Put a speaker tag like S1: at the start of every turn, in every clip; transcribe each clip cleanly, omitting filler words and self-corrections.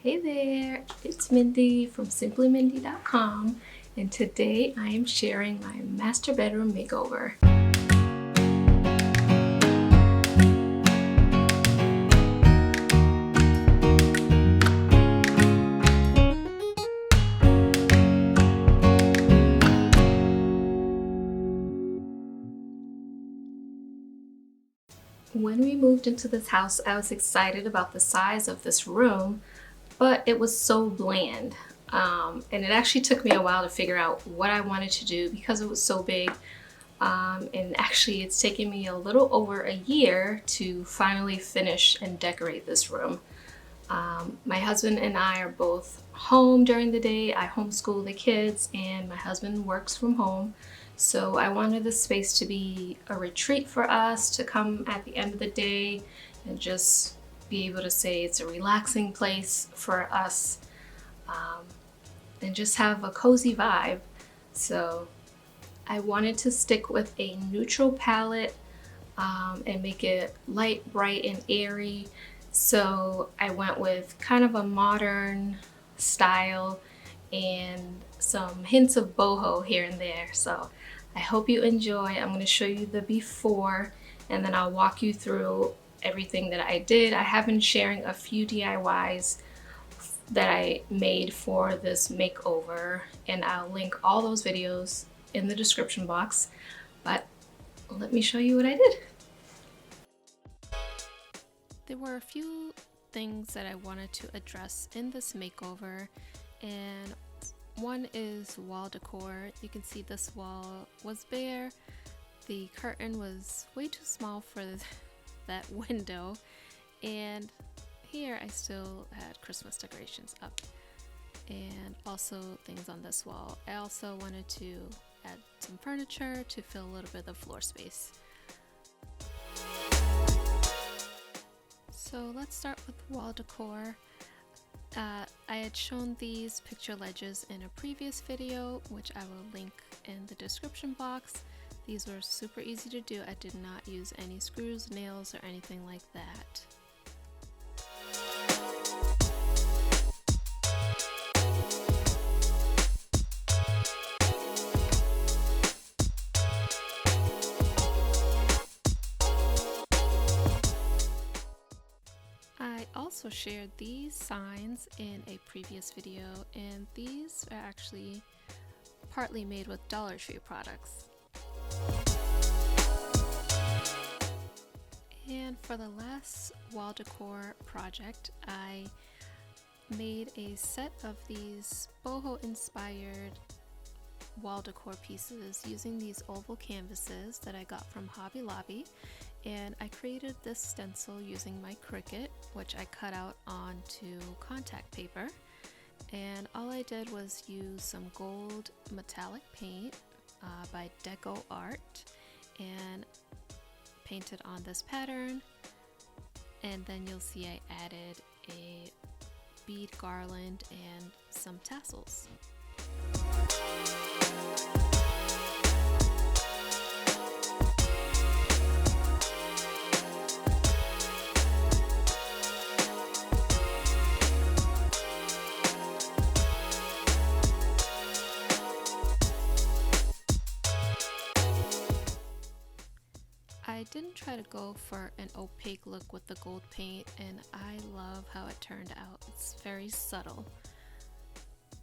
S1: Hey there, it's Mindy from simplymindy.com, and today I am sharing my master bedroom makeover. When we moved into this house, I was excited about the size of this room, but it was so bland. And it actually took me a while to figure out what I wanted to do because it was so big. And actually it's taken me a little over a year to finally finish and decorate this room. My husband and I are both home during the day. I homeschool the kids and my husband works from home. So I wanted the space to be a retreat for us to come at the end of the day and just be able to say it's a relaxing place for us, and just have a cozy vibe. So I wanted to stick with a neutral palette and make it light, bright, and airy. So I went with kind of a modern style and some hints of boho here and there. So I hope you enjoy. I'm going to show you the before and then I'll walk you through everything that I did. I have been sharing a few DIYs that I made for this makeover, and I'll link all those videos in the description box. But let me show you what I did. There were a few things that I wanted to address in this makeover, and one is wall decor. You can see this wall was bare. The curtain was way too small for that window, and here I still had Christmas decorations up, and also things on this wall. I also wanted to add some furniture to fill a little bit of floor space. So let's start with wall decor. I had shown these picture ledges in a previous video, which I will link in the description box. These were super easy to do. I did not use any screws, nails, or anything like that. I also shared these signs in a previous video, and these are actually partly made with Dollar Tree products. And for the last wall decor project, I made a set of these boho inspired wall decor pieces using these oval canvases that I got from Hobby Lobby, and I created this stencil using my Cricut, which I cut out onto contact paper, and all I did was use some gold metallic paint by Decor and painted on this pattern, and then you'll see I added a bead garland and some tassels. I didn't try to go for an opaque look with the gold paint, and I love how it turned out. It's very subtle.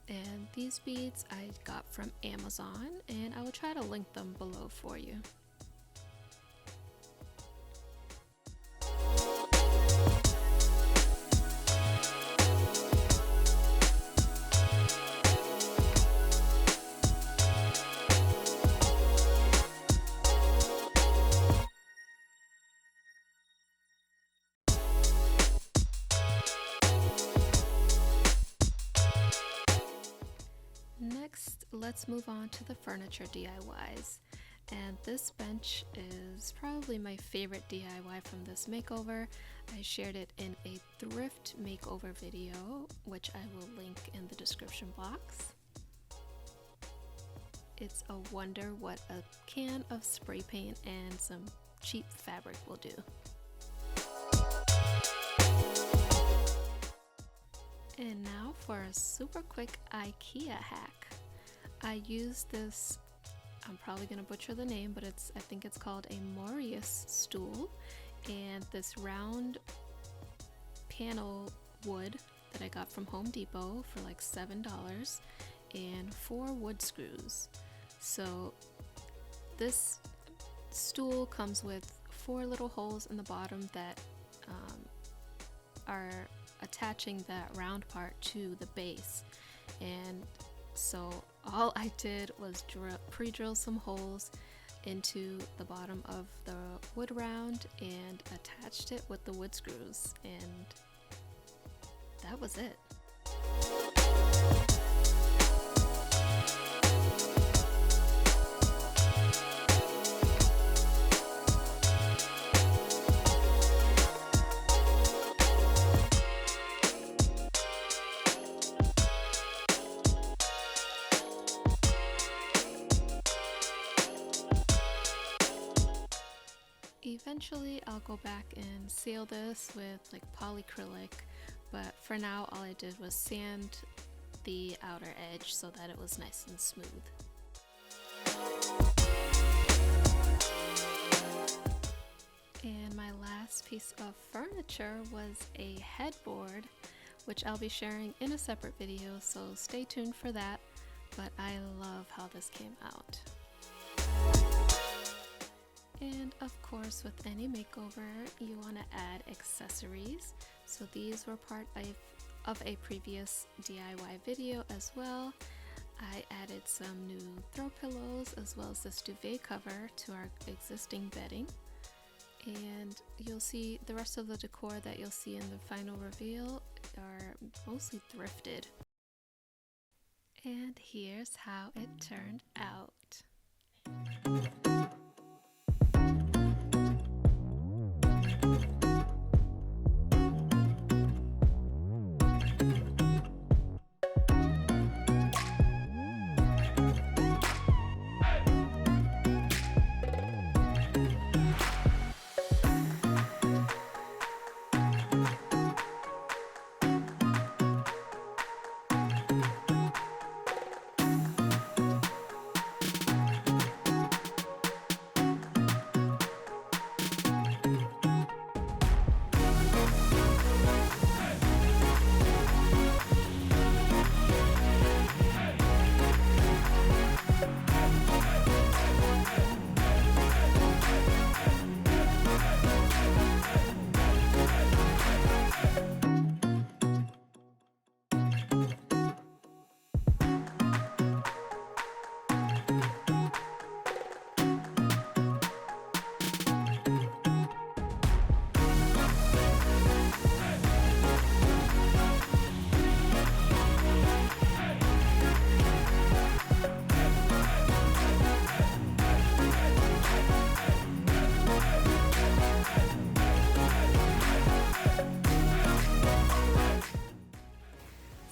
S1: And these beads I got from Amazon, and I will try to link them below for you. Next, let's move on to the furniture DIYs. And this bench is probably my favorite DIY from this makeover. I shared it in a thrift makeover video, which I will link in the description box. It's a wonder what a can of spray paint and some cheap fabric will do. And now for a super quick IKEA hack. I use this, I'm probably gonna butcher the name, but I think it's called a Morius stool, and this round panel wood that I got from Home Depot for like $7, and 4 wood screws. So this stool comes with 4 little holes in the bottom that are attaching that round part to the base. And so all I did was pre-drill some holes into the bottom of the wood round and attached it with the wood screws, and that was it. Eventually I'll go back and seal this with like polyacrylic, but for now all I did was sand the outer edge so that it was nice and smooth. And my last piece of furniture was a headboard, which I'll be sharing in a separate video, so stay tuned for that, but I love how this came out. And of course, with any makeover, you want to add accessories. So these were part of a previous DIY video as well. I added some new throw pillows as well as this duvet cover to our existing bedding. And you'll see the rest of the decor that you'll see in the final reveal are mostly thrifted. And here's how it turned out.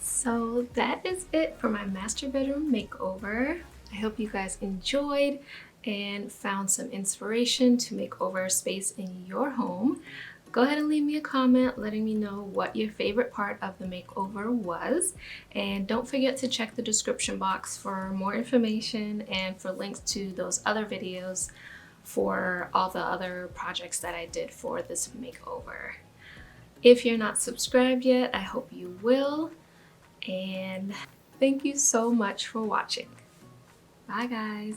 S1: So that is it for my master bedroom makeover. I hope you guys enjoyed and found some inspiration to make over a space in your home. Go ahead and leave me a comment letting me know what your favorite part of the makeover was. And don't forget to check the description box for more information and for links to those other videos for all the other projects that I did for this makeover. If you're not subscribed yet, I hope you will. And thank you so much for watching. Bye guys.